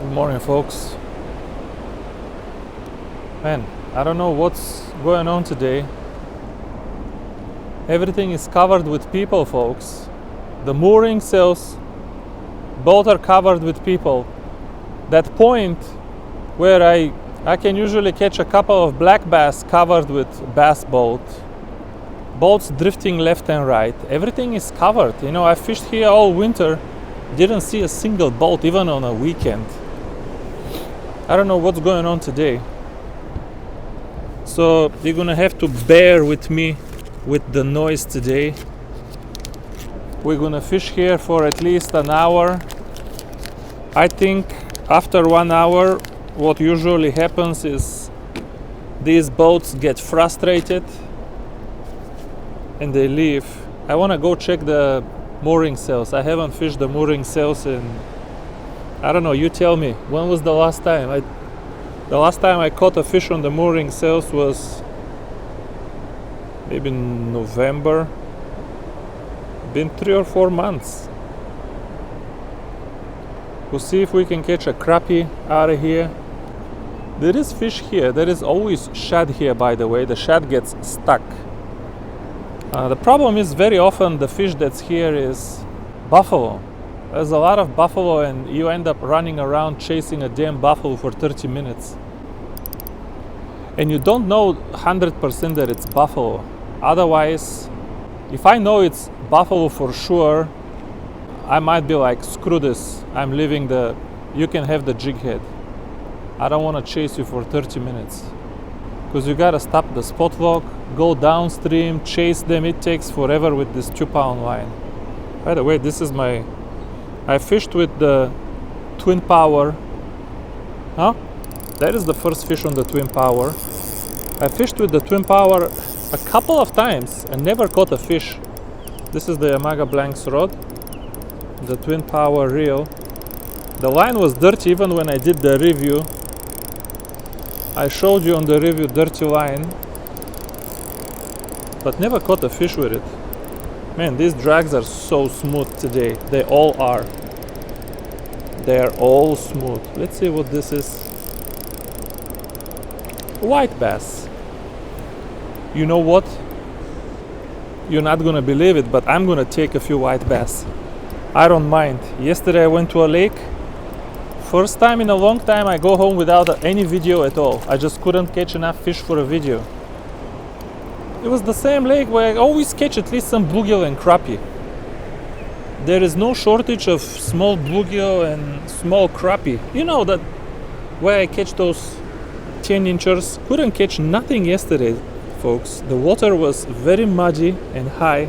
Good morning, folks. Man, I don't know what's going on today. Everything is covered with people, folks. The mooring sails, both are covered with people. That point where I can usually catch a couple of black bass covered with bass boats drifting left and right. Everything is covered. You know, I fished here all winter, didn't see a single boat even on a weekend. I don't know what's going on today. So you're gonna have to bear with me with the noise today. We're gonna fish here for at least an hour. I think after 1 hour, what usually happens is these boats get frustrated and they leave. I wanna go check the mooring sails. I haven't fished the mooring sails in, I don't know, you tell me, when was the last time? The last time I caught a fish on the mooring sails was maybe in November. Been 3 or 4 months. We'll see if we can catch a crappie out of here. There is fish here. There is always shad here, by the way. The shad gets stuck. The problem is very often the fish that's here is buffalo. There's a lot of buffalo and you end up running around chasing a damn buffalo for 30 minutes. And you don't know 100% that it's buffalo. Otherwise, if I know it's buffalo for sure, I might be like, screw this, I'm leaving you can have the jig head. I don't want to chase you for 30 minutes. Because you gotta stop the spot lock, go downstream, chase them. It takes forever with this 2-pound line. By the way, I fished with the Twinpower. Huh? That is the first fish on the Twinpower. I fished with the Twinpower a couple of times and never caught a fish. This is the Yamaga Blanks rod, the Twinpower reel. The line was dirty even when I did the review. I showed you on the review dirty line, but never caught a fish with it. Man, these drags are so smooth today. They all are. They are all smooth. Let's see what this is. White bass. You know what? You're not gonna believe it, but I'm gonna take a few white bass. I don't mind. Yesterday I went to a lake. First time in a long time I go home without any video at all. I just couldn't catch enough fish for a video. It was the same lake where I always catch at least some bluegill and crappie. There is no shortage of small bluegill and small crappie. You know that where I catch those 10-inchers. Couldn't catch nothing yesterday, folks. The water was very muddy and high.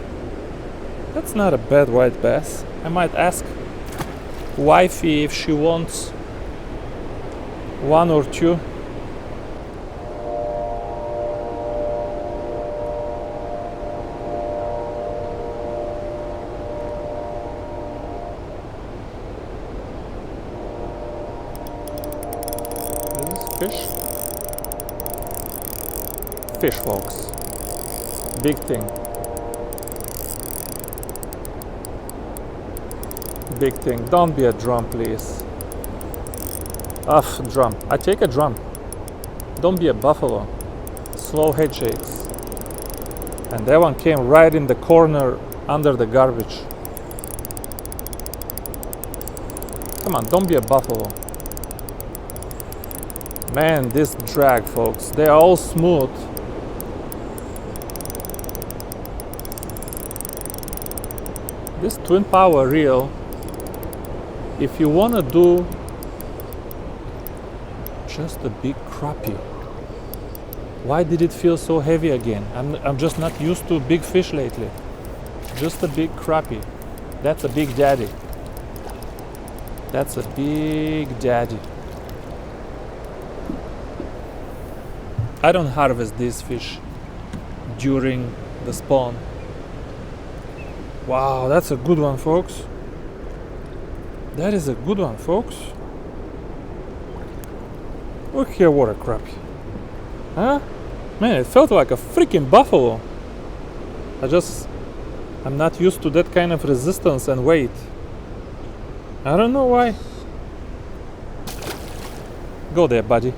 That's not a bad white bass. I might ask wifey if she wants 1 or 2. Fish? Fish, folks. Big thing. Big thing. Don't be a drum, please. Drum. I take a drum. Don't be a buffalo. Slow head shakes. And that one came right in the corner under the garbage. Come on, don't be a buffalo. Man, this drag, folks, they are all smooth. This Twinpower reel, if you want to do just a big crappie, why did it feel so heavy again? I'm just not used to big fish lately. Just a big crappie. That's a big daddy. That's a big daddy. I don't harvest these fish during the spawn. Wow, that's a good one, folks. That is a good one, folks. Look here, what a crappie. Huh? Man, it felt like a freaking buffalo. I'm not used to that kind of resistance and weight. I don't know why. Go there, buddy.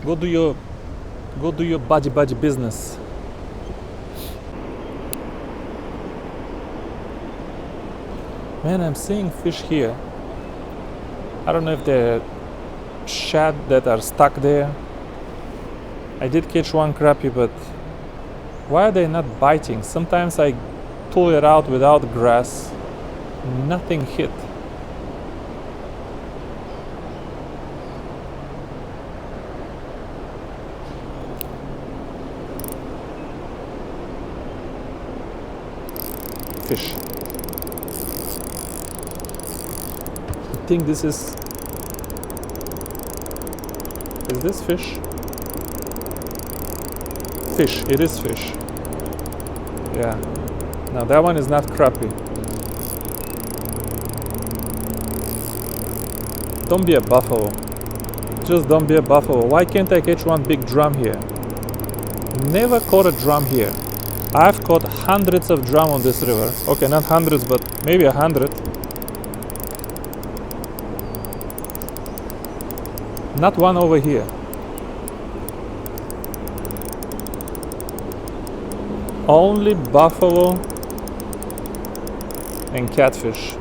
Go do your buddy business. Man, I'm seeing fish here. I don't know if they're shad that are stuck there. I did catch one crappie, but why are they not biting? Sometimes I pull it out without grass. Nothing hit. Fish. I think this is this fish? Fish, it is fish. Yeah. Now that one is not crappie. Don't be a buffalo. Just don't be a buffalo. Why can't I catch one big drum here? Never caught a drum here. I've caught hundreds of drum on this river. Okay, not hundreds, but maybe 100. Not one over here. Only buffalo and catfish.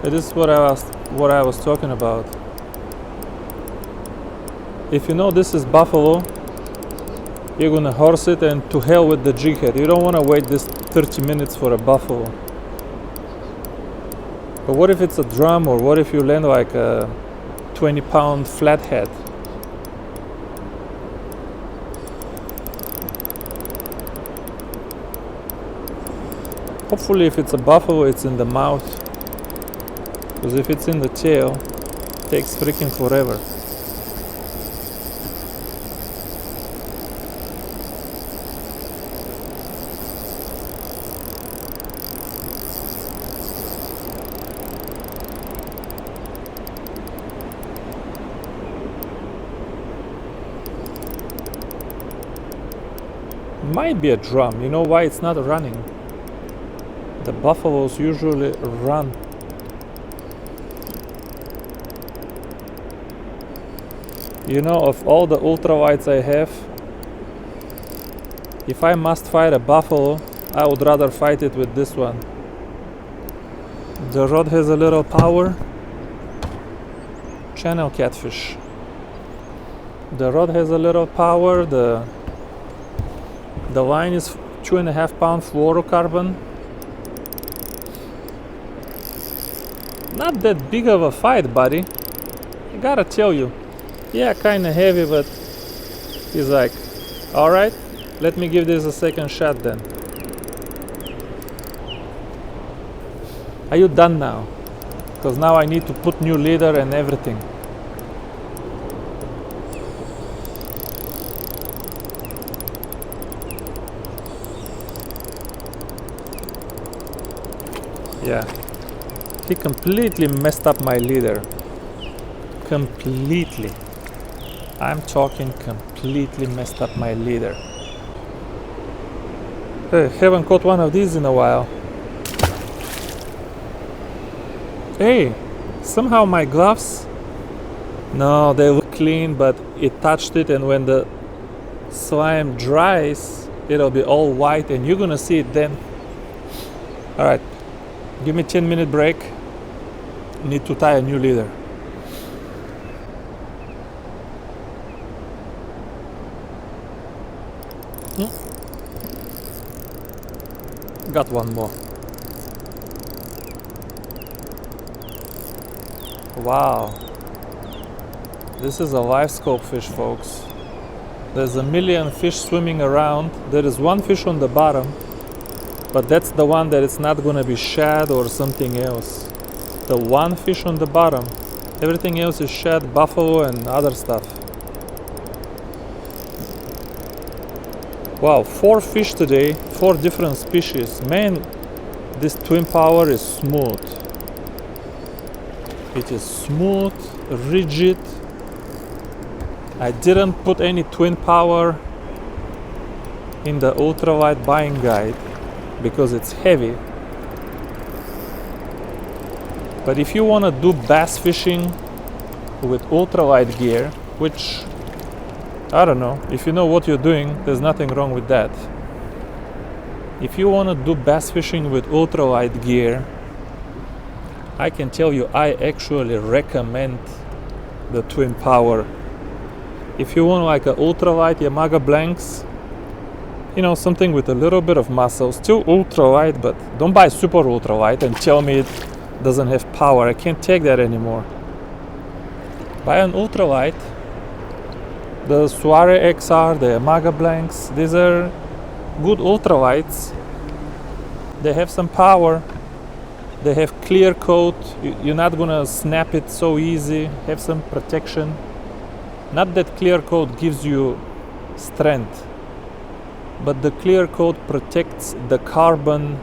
It is what I was talking about. If you know this is buffalo, you're gonna horse it and to hell with the jig head. You don't want to wait this 30 minutes for a buffalo. But what if it's a drum, or what if you land like a 20-pound flathead? Hopefully if it's a buffalo, it's in the mouth. Because if it's in the tail, it takes freaking forever. Might be a drum. You know why it's not running? The buffaloes usually run. You know, of all the ultrawides I have, if I must fight a buffalo, I would rather fight it with this one. The rod has a little power. Channel catfish. The rod has a little power. The line is 2.5 pound fluorocarbon. Not that big of a fight, buddy. I gotta tell you. Yeah, kinda heavy, but he's like, alright, let me give this a second shot then. Are you done now? Because now I need to put new leader and everything. Yeah, he completely messed up my leader. Completely. I'm talking completely messed up my leader. Hey, haven't caught one of these in a while. Hey, somehow my gloves, no, they look clean, but it touched it, and when the slime dries, it'll be all white, and you're gonna see it then. Alright, give me 10-minute break. Need to tie a new leader. Got one more. Wow. This is a live scope fish, folks. There's a million fish swimming around. There is one fish on the bottom, but that's the one that it's not gonna be shad or something else. The one fish on the bottom. Everything else is shad, buffalo, and other stuff. Wow, 4 fish today, 4 different species. Man, this Twinpower is smooth. It is smooth, rigid. I didn't put any Twinpower in the ultrawide buying guide because it's heavy. But if you want to do bass fishing with ultralight gear, which I don't know, if you know what you're doing, there's nothing wrong with that. If you want to do bass fishing with ultralight gear, I can tell you I actually recommend the Twinpower. If you want like an ultralight Yamaha blanks, you know, something with a little bit of muscle, still ultralight, but don't buy super ultralight and tell me it doesn't have power. I can't take that anymore. Buy an ultralight. The Soare XR, the Yamaha blanks, these are good ultralights. They have some power. They have clear coat. You're not gonna snap it so easy. Have some protection. Not that clear coat gives you strength, but the clear coat protects the carbon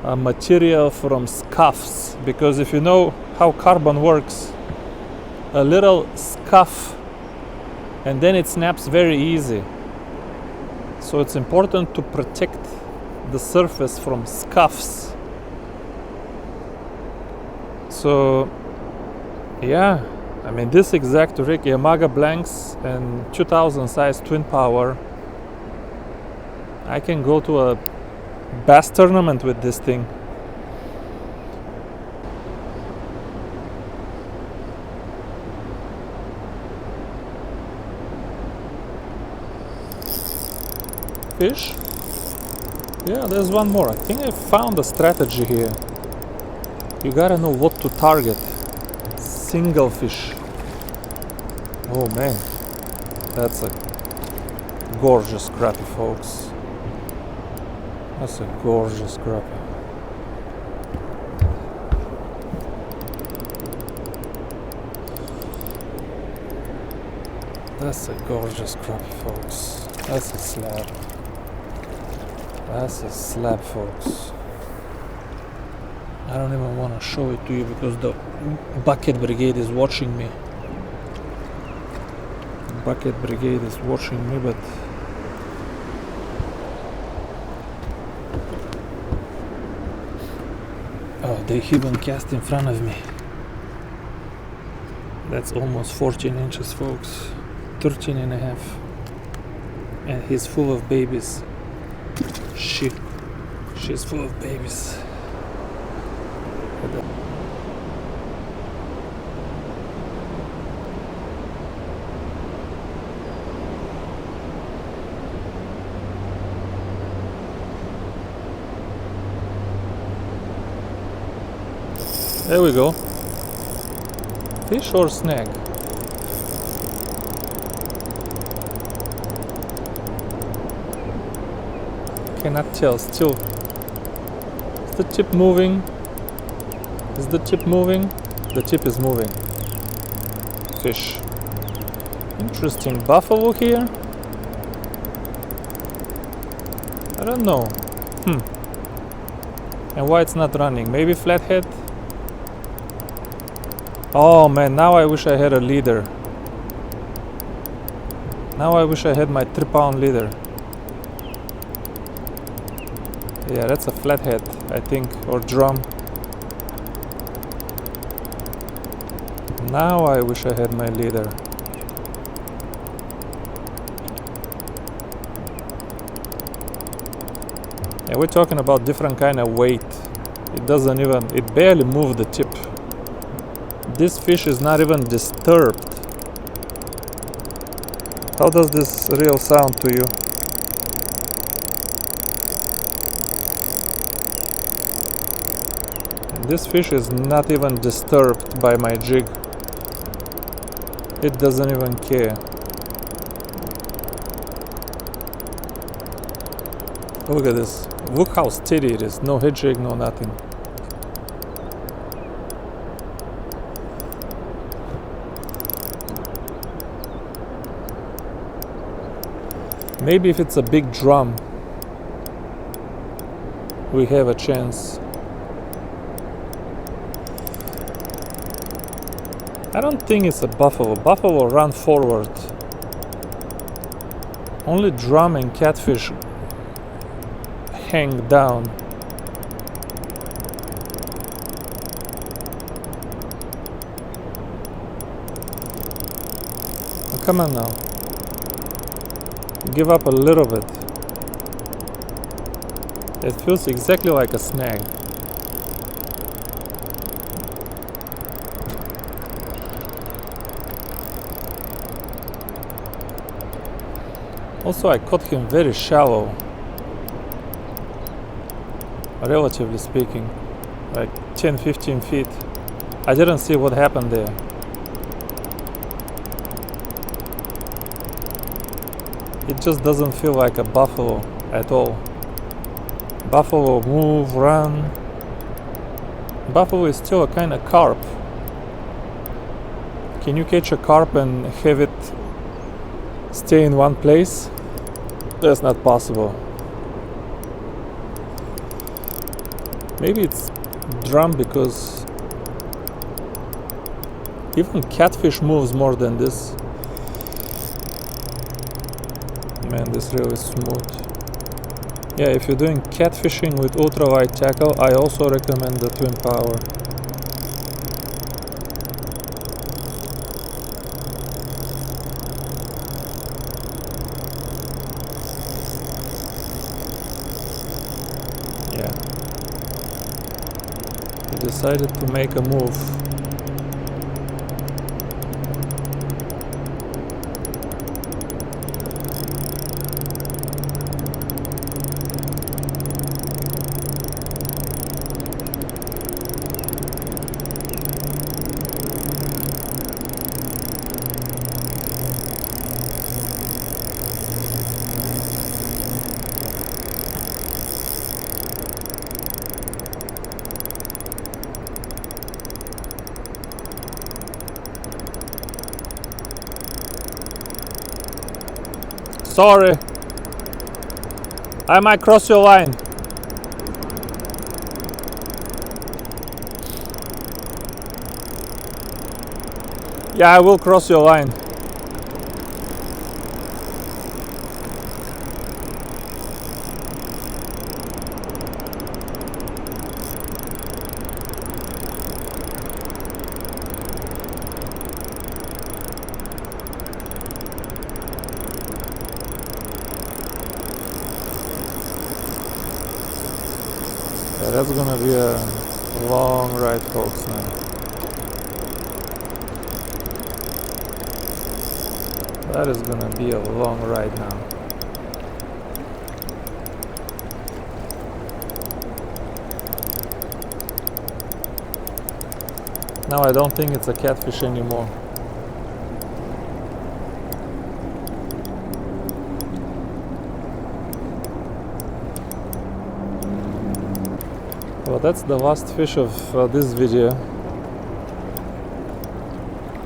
material from scuffs. Because if you know how carbon works, a little scuff and then it snaps very easy. So it's important to protect the surface from scuffs. So yeah, I mean, this exact rig, Yamaha blanks and 2000 size Twinpower, I can go to a bass tournament with this thing. Fish? Yeah, there's one more. I think I found a strategy here. You gotta know what to target. Single fish. Oh man, that's a gorgeous crappie, folks. That's a gorgeous crappie. That's a gorgeous crappie, folks. That's a slab. That's a slab, folks. I don't even want to show it to you because the bucket brigade is watching me. Bucket brigade is watching me, but oh, they even cast in front of me. That's almost 14 inches, folks. 13 and a half. And he's full of babies. She's full of babies. There we go. Fish or snag? Cannot tell still. Is the tip moving? Is the tip moving? The tip is moving. Fish. Interesting. Buffalo here? I don't know. And why it's not running? Maybe flathead? Oh man, now I wish I had a leader. Now I wish I had my 3-pound leader. Yeah, that's a flathead, I think, or drum. Now I wish I had my leader. Yeah, we're talking about different kind of weight. It barely moved the tip. This fish is not even disturbed. How does this reel sound to you? This fish is not even disturbed by my jig. It doesn't even care. Look at this. Look how steady it is. No head shake, no nothing. Maybe if it's a big drum, we have a chance. I don't think it's a buffalo. Buffalo run forward. Only drum and catfish hang down. come on now. Give up a little bit. It feels exactly like a snag. Also, I caught him very shallow, relatively speaking, like 10-15 feet. I didn't see what happened there. It just doesn't feel like a buffalo at all. Buffalo move, run. Buffalo is still a kind of carp. Can you catch a carp and have it stay in one place? That's not possible. Maybe it's drum because even catfish moves more than this. Man, this really is smooth. Yeah, if you're doing catfishing with ultralight tackle, I also recommend the Twinpower. Yeah. He decided to make a move. Sorry, I might cross your line. Yeah, I will cross your line. Yeah, that's gonna be a long ride, folks, now. That is gonna be a long ride now. Now I don't think it's a catfish anymore. Well, that's the last fish of this video.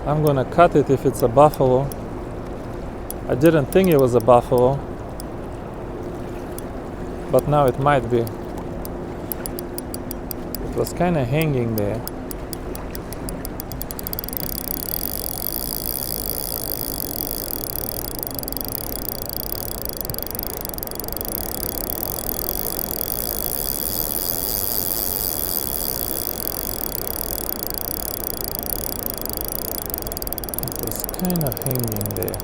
I'm gonna cut it if it's a buffalo. I didn't think it was a buffalo, but now it might be. It was kind of hanging there. It was kind of hanging there.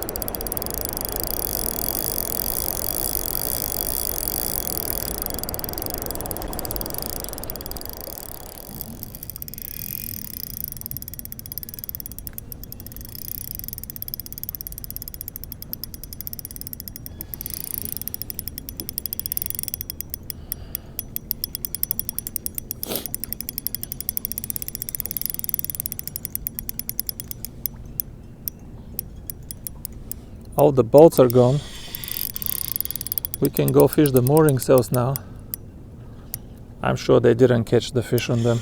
All the boats are gone. We can go fish the mooring sails now. I'm sure they didn't catch the fish on them.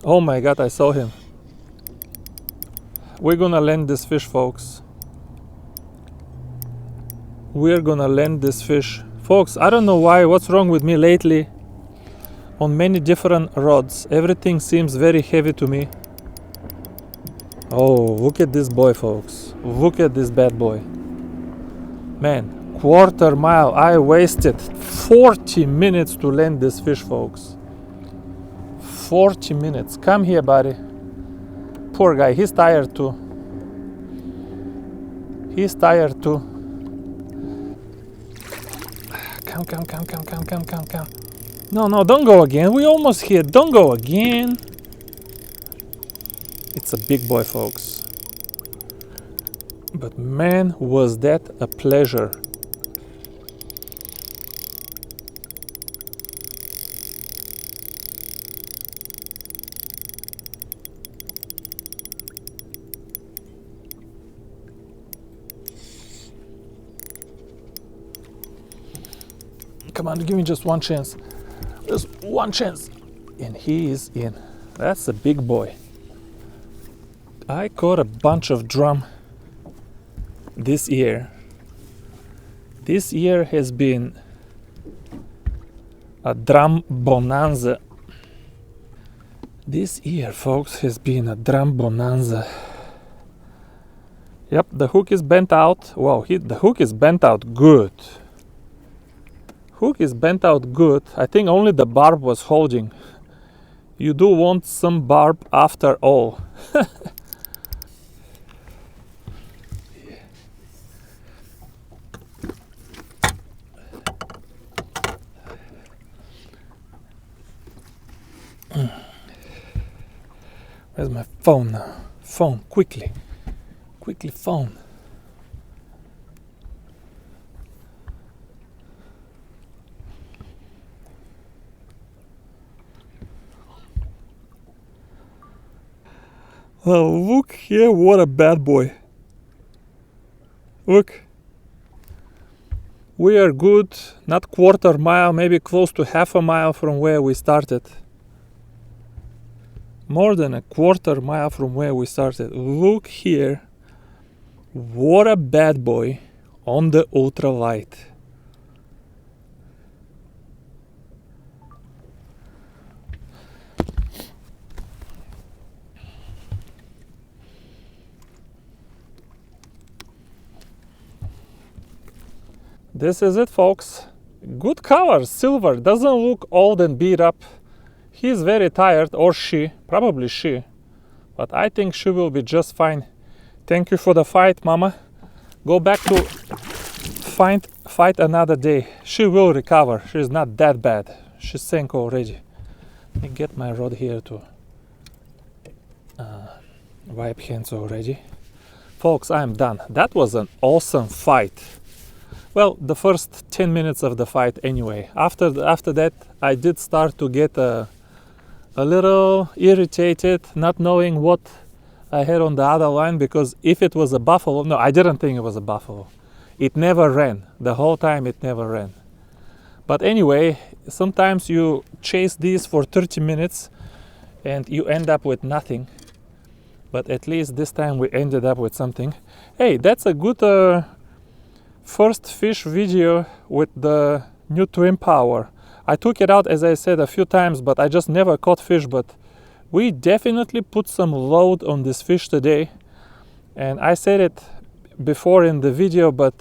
Oh my god, I saw him. We're gonna land this fish, folks. We're gonna land this fish. Folks, I don't know why, what's wrong with me lately. On many different rods, everything seems very heavy to me. Oh, look at this boy, folks. Look at this bad boy. Man, quarter mile. I wasted 40 minutes to land this fish, folks. 40 minutes. Come here, buddy. Poor guy, he's tired too. He's tired too. Come. No, don't go again. We almost here. Don't go again. It's a big boy, folks. But man, was that a pleasure. Come on, give me just one chance. Just one chance. And he is in. That's a big boy. I caught a bunch of drum this year. This year has been a drum bonanza. This year, folks, has been a drum bonanza. Yep, the hook is bent out. Wow, the hook is bent out good. Hook is bent out good. I think only the barb was holding. You do want some barb after all. Where's my phone now? Phone, quickly. Quickly, phone. Oh, look here, what a bad boy. Look. We are good, not quarter mile, maybe close to half a mile from where we started. More than a quarter mile from where we started. Look here. What a bad boy on the ultralight. This is it, folks. Good color, silver, doesn't look old and beat up. He's very tired, or she, probably she, but I think she will be just fine. Thank you for the fight, mama. Go back to fight another day. She will recover. She's not that bad. She sank already. Let me get my rod here to wipe hands already. Folks, I'm done. That was an awesome fight. Well, the first 10 minutes of the fight anyway. After that, I did start to get a little irritated, not knowing what I had on the other line, because if it was a buffalo, no, I didn't think it was a buffalo. It never ran. The whole time it never ran. But anyway, sometimes you chase these for 30 minutes and you end up with nothing. But at least this time we ended up with something. Hey, that's a good first fish video with the new Twinpower. I took it out, as I said, a few times, but I just never caught fish. But we definitely put some load on this fish today. And I said it before in the video, but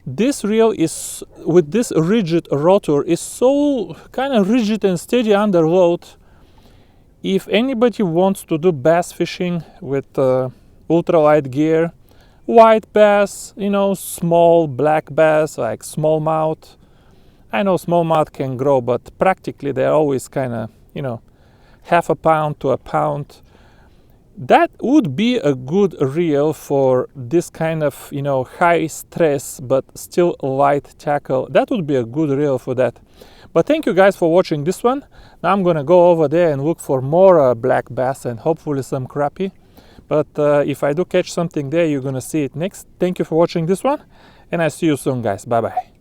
this reel is, with this rigid rotor, is so kind of rigid and steady under load. If anybody wants to do bass fishing with ultralight gear, white bass, you know, small black bass like smallmouth. I know smallmouth can grow, but practically they're always kind of, you know, half a pound to a pound. That would be a good reel for this kind of, you know, high stress but still light tackle. That would be a good reel for that. But thank you guys for watching this one. Now I'm gonna go over there and look for more black bass and hopefully some crappie. But if I do catch something there, you're gonna see it next. Thank you for watching this one, and I see you soon, guys. Bye bye.